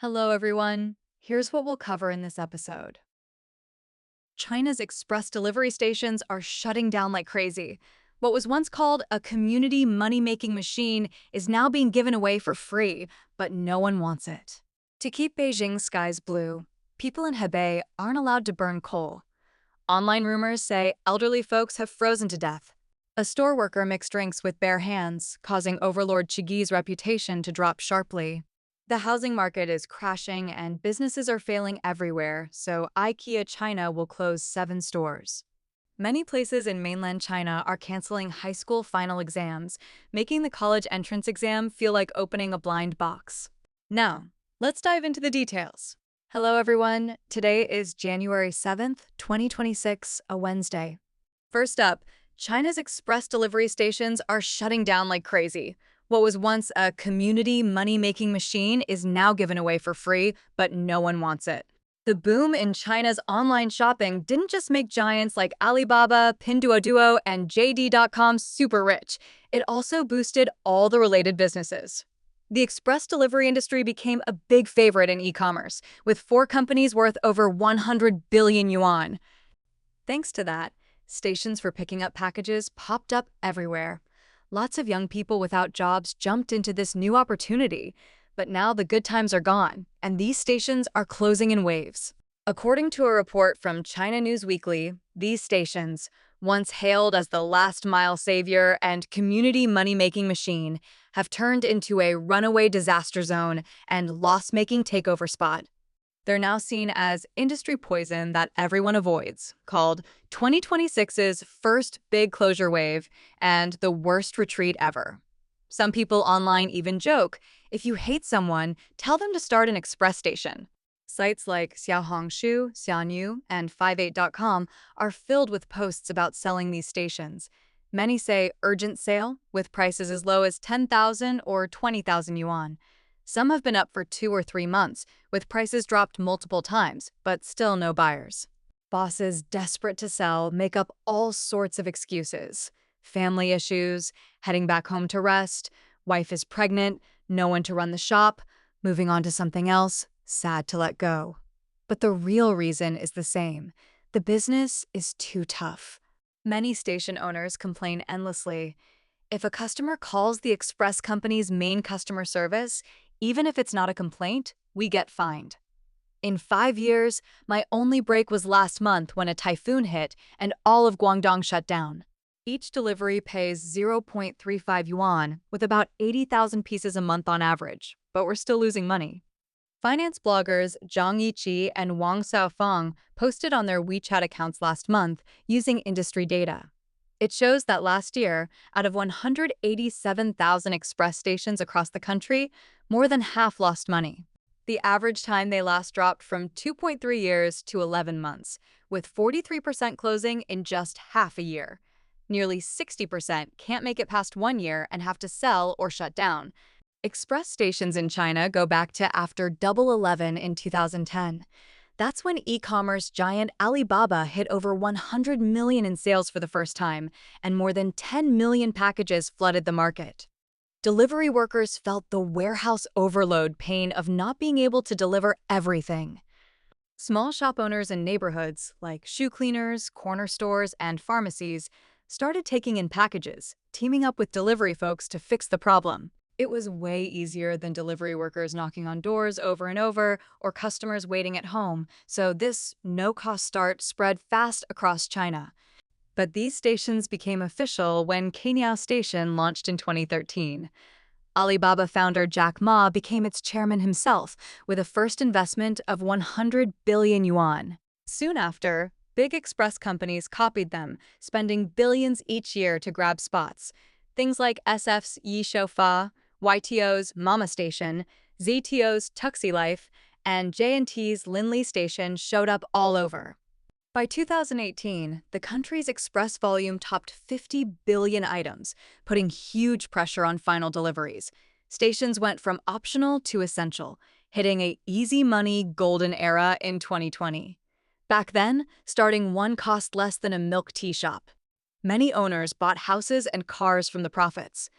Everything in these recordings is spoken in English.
Hello, everyone. Here's what we'll cover in this episode. China's express delivery stations are shutting down like crazy. What was once called a community money-making machine is now being given away for free, but no one wants it. To keep Beijing's skies blue, people in Hebei aren't allowed to burn coal. Online rumors say elderly folks have frozen to death. A store worker mixed drinks with bare hands, causing Overlord Chigi's reputation to drop sharply. The housing market is crashing and businesses are failing everywhere, so IKEA China will close 7 stores. Many places in mainland China are canceling high school final exams, making the college entrance exam feel like opening a blind box. Now, let's dive into the details. Hello, everyone. Today is January 7th, 2026, a Wednesday. First up, China's express delivery stations are shutting down like crazy. What was once a community money-making machine is now given away for free, but no one wants it. The boom in China's online shopping didn't just make giants like Alibaba, Pinduoduo, and JD.com super rich. It also boosted all the related businesses. The express delivery industry became a big favorite in e-commerce, with 4 companies worth over 100 billion yuan. Thanks to that, stations for picking up packages popped up everywhere. Lots of young people without jobs jumped into this new opportunity, but now the good times are gone, and these stations are closing in waves. According to a report from China News Weekly, these stations, once hailed as the last-mile savior and community money-making machine, have turned into a runaway disaster zone and loss-making takeover spot. They're now seen as industry poison that everyone avoids, called 2026's first big closure wave and the worst retreat ever. Some people online even joke, if you hate someone, tell them to start an express station. Sites like Xiaohongshu, Xiaoyu, and 58.com are filled with posts about selling these stations. Many say urgent sale, with prices as low as 10,000 or 20,000 yuan. Some have been up for 2 or 3 months, with prices dropped multiple times, but still no buyers. Bosses desperate to sell make up all sorts of excuses. Family issues, heading back home to rest, wife is pregnant, no one to run the shop, moving on to something else, sad to let go. But the real reason is the same. The business is too tough. Many station owners complain endlessly. If a customer calls the express company's main customer service, even if it's not a complaint, we get fined. In 5 years, my only break was last month when a typhoon hit and all of Guangdong shut down. Each delivery pays 0.35 yuan, with about 80,000 pieces a month on average, but we're still losing money. Finance bloggers Zhang Yiqi and Wang Xiaofeng posted on their WeChat accounts last month using industry data. It shows that last year, out of 187,000 express stations across the country, more than half lost money. The average time they last dropped from 2.3 years to 11 months, with 43% closing in just half a year. Nearly 60% can't make it past 1 year and have to sell or shut down. Express stations in China go back to after Double 11 in 2010. That's when e-commerce giant Alibaba hit over 100 million in sales for the first time, and more than 10 million packages flooded the market. Delivery workers felt the warehouse overload pain of not being able to deliver everything. Small shop owners in neighborhoods, like shoe cleaners, corner stores, and pharmacies, started taking in packages, teaming up with delivery folks to fix the problem. It was way easier than delivery workers knocking on doors over and over or customers waiting at home, so this no-cost start spread fast across China. But these stations became official when Cainiao Station launched in 2013. Alibaba founder Jack Ma became its chairman himself, with a first investment of 100 billion yuan. Soon after, big express companies copied them, spending billions each year to grab spots. Things like SF's Yishoufa, YTO's Mama Station, ZTO's Tuxi Life, and J&T's Linli Station showed up all over. By 2018, the country's express volume topped 50 billion items, putting huge pressure on final deliveries. Stations went from optional to essential, hitting a easy money golden era in 2020. Back then, starting one cost less than a milk tea shop. Many owners bought houses and cars from the profits.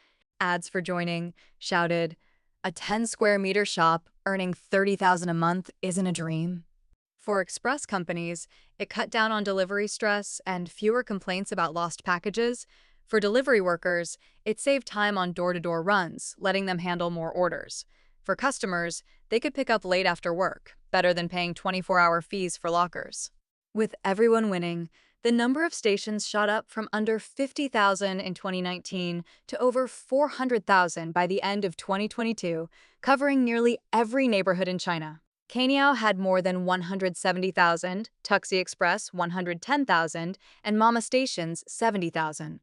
Ads for joining shouted, A 10 square meter shop earning $30,000 a month isn't a dream. For express companies, it cut down on delivery stress and fewer complaints about lost packages. For delivery workers, it saved time on door-to-door runs, letting them handle more orders. For customers, they could pick up late after work, better than paying 24-hour fees for lockers. With everyone winning, the number of stations shot up from under 50,000 in 2019 to over 400,000 by the end of 2022, covering nearly every neighborhood in China. Kaniao had more than 170,000, Tuxi Express 110,000, and Mama Stations 70,000.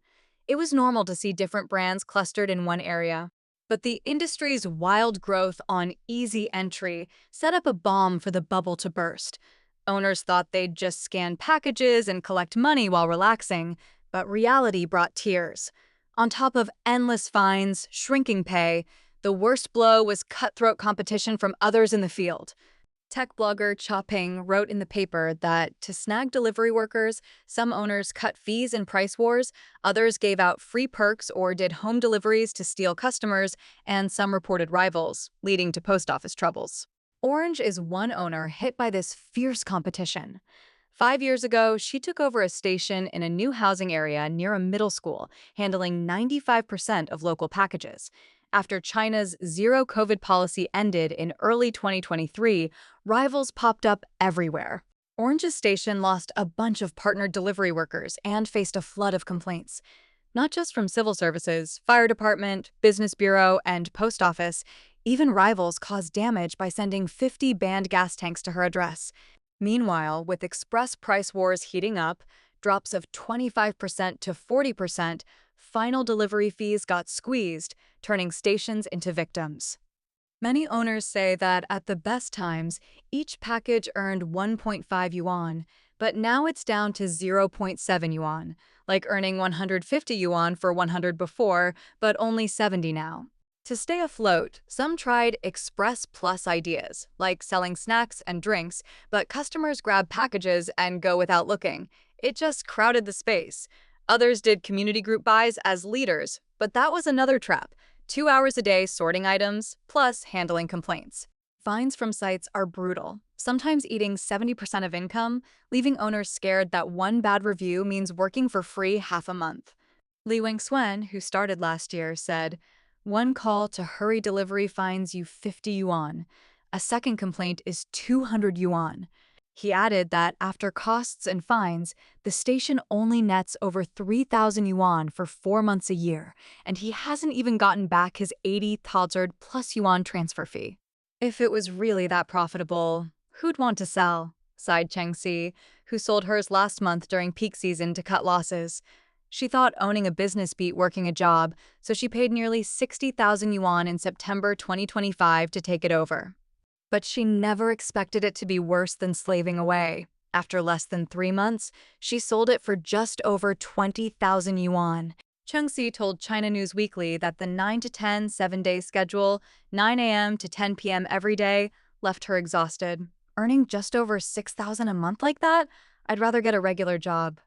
It was normal to see different brands clustered in one area. But the industry's wild growth on easy entry set up a bomb for the bubble to burst. Owners thought they'd just scan packages and collect money while relaxing, but reality brought tears. On top of endless fines, shrinking pay, the worst blow was cutthroat competition from others in the field. Tech blogger Cha Ping wrote in the paper that to snag delivery workers, some owners cut fees in price wars, others gave out free perks or did home deliveries to steal customers, and some reported rivals, leading to post office troubles. Orange is one owner hit by this fierce competition. 5 years ago, she took over a station in a new housing area near a middle school, handling 95% of local packages. After China's zero-COVID policy ended in early 2023, rivals popped up everywhere. Orange's station lost a bunch of partnered delivery workers and faced a flood of complaints. Not just from civil services, fire department, business bureau, and post office, even rivals caused damage by sending 50 banned gas tanks to her address. Meanwhile, with express price wars heating up, drops of 25% to 40%, final delivery fees got squeezed, turning stations into victims. Many owners say that at the best times, each package earned 1.5 yuan, but now it's down to 0.7 yuan, like earning 150 yuan for 100 before, but only 70 now. To stay afloat, some tried Express Plus ideas, like selling snacks and drinks, but customers grab packages and go without looking. It just crowded the space. Others did community group buys as leaders, but that was another trap. 2 hours a day sorting items, plus handling complaints. Fines from sites are brutal, sometimes eating 70% of income, leaving owners scared that one bad review means working for free half a month. Li Wengsuen, who started last year, said, "One call to hurry delivery fines you 50 yuan. A second complaint is 200 yuan." He added that after costs and fines, the station only nets over 3,000 yuan for 4 months a year, and he hasn't even gotten back his 80,000 plus yuan transfer fee. If it was really that profitable, who'd want to sell? Sighed Cheng Si, who sold hers last month during peak season to cut losses. She thought owning a business beat working a job, so she paid nearly 60,000 yuan in September 2025 to take it over. But she never expected it to be worse than slaving away. After less than 3 months, she sold it for just over 20,000 yuan. Cheng Si told China News Weekly that the 9 to 10 7-day schedule, 9 a.m. to 10 p.m. every day, left her exhausted. Earning just over 6,000 a month like that? I'd rather get a regular job.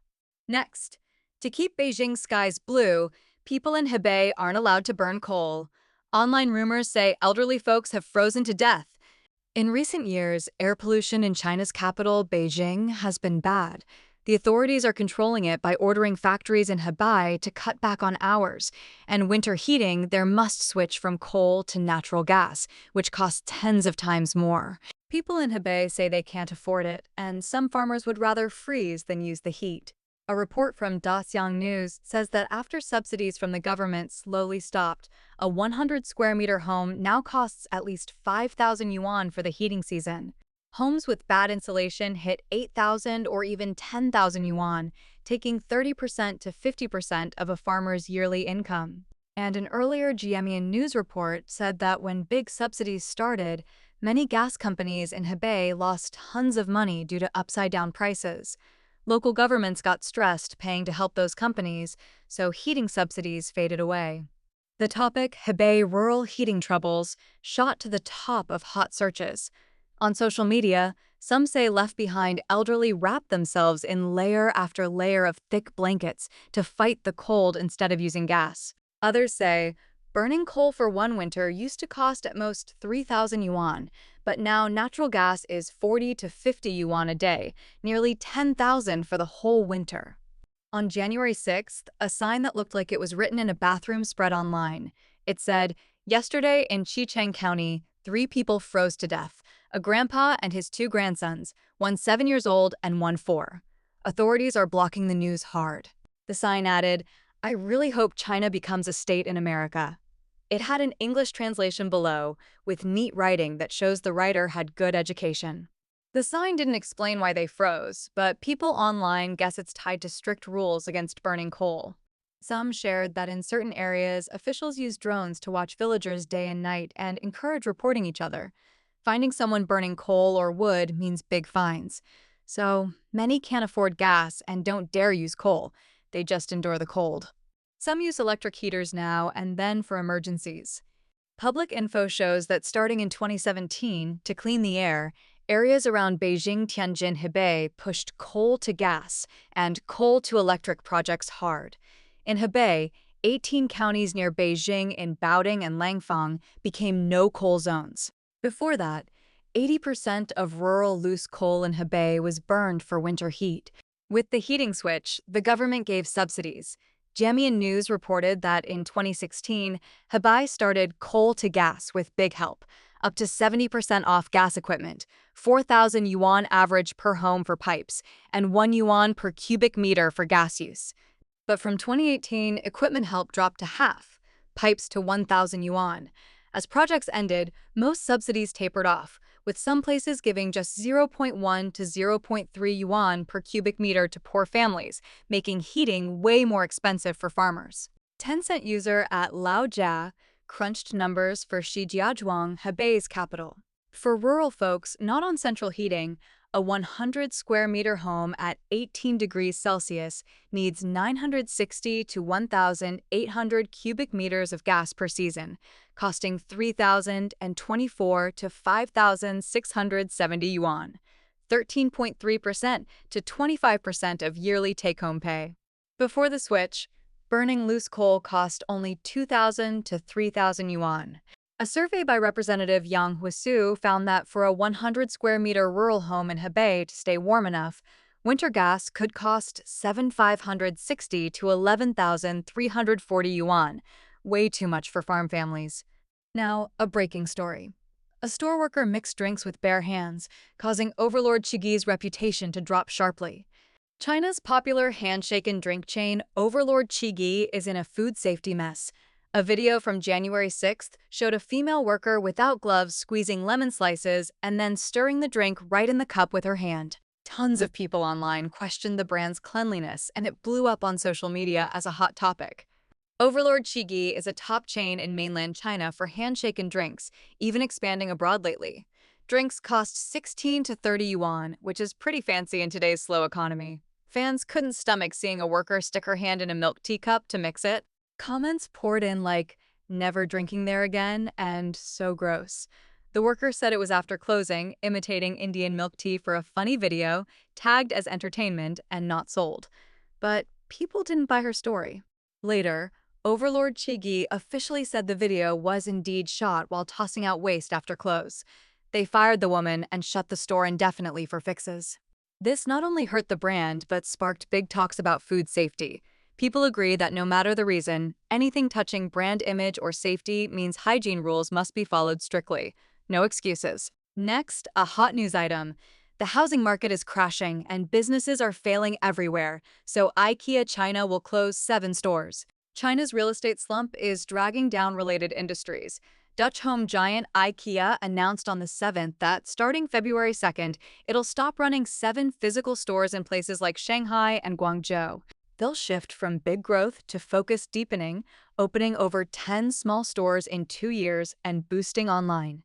Next, to keep Beijing skies blue, people in Hebei aren't allowed to burn coal. Online rumors say elderly folks have frozen to death. In recent years, air pollution in China's capital, Beijing, has been bad. The authorities are controlling it by ordering factories in Hebei to cut back on hours, and winter heating there must switch from coal to natural gas, which costs tens of times more. People in Hebei say they can't afford it, and some farmers would rather freeze than use the heat. A report from Daxiang News says that after subsidies from the government slowly stopped, a 100 square meter home now costs at least 5,000 yuan for the heating season. Homes with bad insulation hit 8,000 or even 10,000 yuan, taking 30% to 50% of a farmer's yearly income. And an earlier GME News report said that when big subsidies started, many gas companies in Hebei lost tons of money due to upside-down prices. Local governments got stressed paying to help those companies, so heating subsidies faded away. The topic, Hebei rural heating troubles, shot to the top of hot searches. On social media, some say left behind elderly wrap themselves in layer after layer of thick blankets to fight the cold instead of using gas. Others say, Burning coal for one winter used to cost at most 3,000 yuan, but now natural gas is 40 to 50 yuan a day, nearly 10,000 for the whole winter. On January 6th, a sign that looked like it was written in a bathroom spread online. It said, "Yesterday in Qicheng County, 3 people froze to death, a grandpa and his 2 grandsons, one 7 years old and one 4. Authorities are blocking the news hard." The sign added, "I really hope China becomes a state in America." It had an English translation below, with neat writing that shows the writer had good education. The sign didn't explain why they froze, but people online guess it's tied to strict rules against burning coal. Some shared that in certain areas, officials use drones to watch villagers day and night and encourage reporting each other. Finding someone burning coal or wood means big fines. So many can't afford gas and don't dare use coal. They just endure the cold. Some use electric heaters now and then for emergencies. Public info shows that starting in 2017, to clean the air, areas around Beijing, Tianjin, Hebei pushed coal to gas and coal to electric projects hard. In Hebei, 18 counties near Beijing in Baoding and Langfang became no-coal zones. Before that, 80% of rural loose coal in Hebei was burned for winter heat. With the heating switch, the government gave subsidies. Jiemian News reported that in 2016, Hebei started coal to gas with big help, up to 70% off gas equipment, 4,000 yuan average per home for pipes, and 1 yuan per cubic meter for gas use. But from 2018, equipment help dropped to half, pipes to 1,000 yuan. As projects ended, most subsidies tapered off, with some places giving just 0.1 to 0.3 yuan per cubic meter to poor families, making heating way more expensive for farmers. Tencent user at Laojia crunched numbers for Shijiazhuang, Hebei's capital. For rural folks not on central heating, a 100 square meter home at 18 degrees Celsius needs 960 to 1,800 cubic meters of gas per season, costing 3,024 to 5,670 yuan, 13.3% to 25% of yearly take-home pay. Before the switch, burning loose coal cost only 2,000 to 3,000 yuan. A survey by Representative Yang Huisu found that for a 100 square meter rural home in Hebei to stay warm enough, winter gas could cost 7,560 to 11,340 yuan, way too much for farm families. Now, a breaking story. A store worker mixed drinks with bare hands, causing Overlord Chigi's reputation to drop sharply. China's popular handshake drink chain Overlord Chigi is in a food safety mess. A video from January 6th showed a female worker without gloves squeezing lemon slices and then stirring the drink right in the cup with her hand. Tons of people online questioned the brand's cleanliness, and it blew up on social media as a hot topic. Overlord Chigi is a top chain in mainland China for handshaken drinks, even expanding abroad lately. Drinks cost 16 to 30 yuan, which is pretty fancy in today's slow economy. Fans couldn't stomach seeing a worker stick her hand in a milk teacup to mix it. Comments poured in like, "never drinking there again," and "so gross." The worker said it was after closing, imitating Indian milk tea for a funny video, tagged as entertainment and not sold. But people didn't buy her story. Later, Overlord Chigi officially said the video was indeed shot while tossing out waste after close. They fired the woman and shut the store indefinitely for fixes. This not only hurt the brand, but sparked big talks about food safety. People agree that no matter the reason, anything touching brand image or safety means hygiene rules must be followed strictly. No excuses. Next, a hot news item. The housing market is crashing and businesses are failing everywhere, so IKEA China will close 7 stores. China's real estate slump is dragging down related industries. Dutch home giant IKEA announced on the 7th that starting February 2nd, it'll stop running 7 physical stores in places like Shanghai and Guangzhou. They'll shift from big growth to focused deepening, opening over 10 small stores in 2 years and boosting online.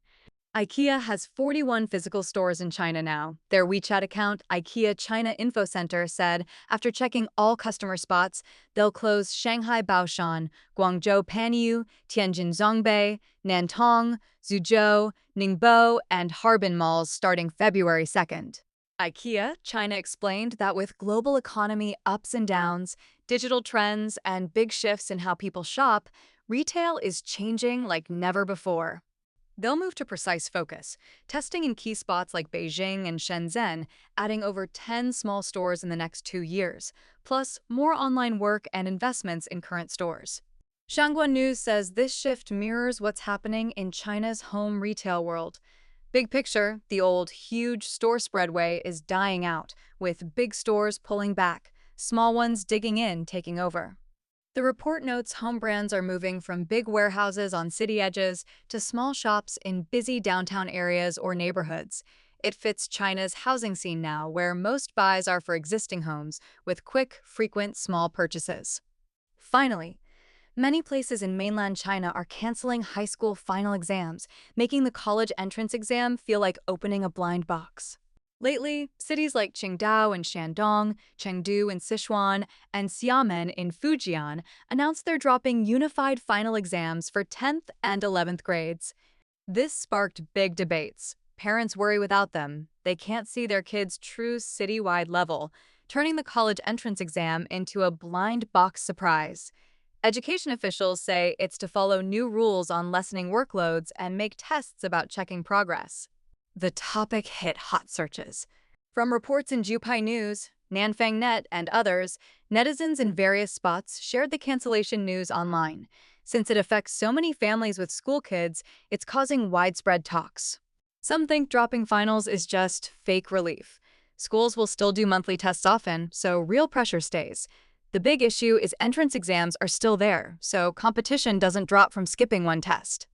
IKEA has 41 physical stores in China now. Their WeChat account, IKEA China Info Center, said after checking all customer spots, they'll close Shanghai Baoshan, Guangzhou Panyu, Tianjin Zongbei, Nantong, Zhuzhou, Ningbo, and Harbin malls starting February 2nd. IKEA China explained that with global economy ups and downs, digital trends, and big shifts in how people shop, Retail is changing like never before. They'll move to precise focus, testing in key spots like Beijing and Shenzhen, adding over 10 small stores in the next 2 years, plus more online work and investments in current stores. Shanghua News says this shift mirrors what's happening in China's home retail world. Big picture, the old, huge store spread way is dying out, with big stores pulling back, small ones digging in, taking over. The report notes home brands are moving from big warehouses on city edges to small shops in busy downtown areas or neighborhoods. It fits China's housing scene now, where most buys are for existing homes, with quick, frequent, small purchases. Finally, many places in mainland China are canceling high school final exams, making the college entrance exam feel like opening a blind box. Lately, cities like Qingdao in Shandong, Chengdu in Sichuan, and Xiamen in Fujian announced they're dropping unified final exams for 10th and 11th grades. This sparked big debates. Parents worry without them. They can't see their kids' true citywide level, turning the college entrance exam into a blind box surprise. Education officials say it's to follow new rules on lessening workloads and make tests about checking progress. The topic hit hot searches. From reports in Jupai News, Nanfang Net, and others, netizens in various spots shared the cancellation news online. Since it affects so many families with school kids, it's causing widespread talks. Some think dropping finals is just fake relief. Schools will still do monthly tests often, so real pressure stays. The big issue is entrance exams are still there, so competition doesn't drop from skipping one test.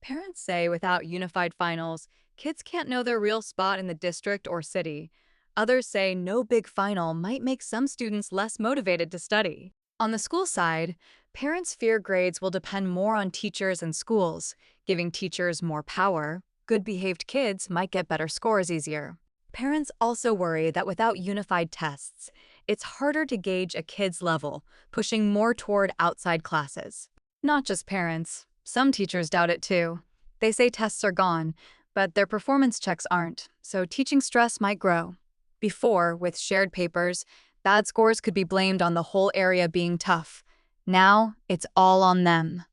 Parents say without unified finals, kids can't know their real spot in the district or city. Others say no big final might make some students less motivated to study. On the school side, parents fear grades will depend more on teachers and schools, giving teachers more power. Good-behaved kids might get better scores easier. Parents also worry that without unified tests, it's harder to gauge a kid's level, pushing more toward outside classes. Not just parents. Some teachers doubt it too. They say tests are gone, but their performance checks aren't, so teaching stress might grow. Before, with shared papers, bad scores could be blamed on the whole area being tough. Now, it's all on them.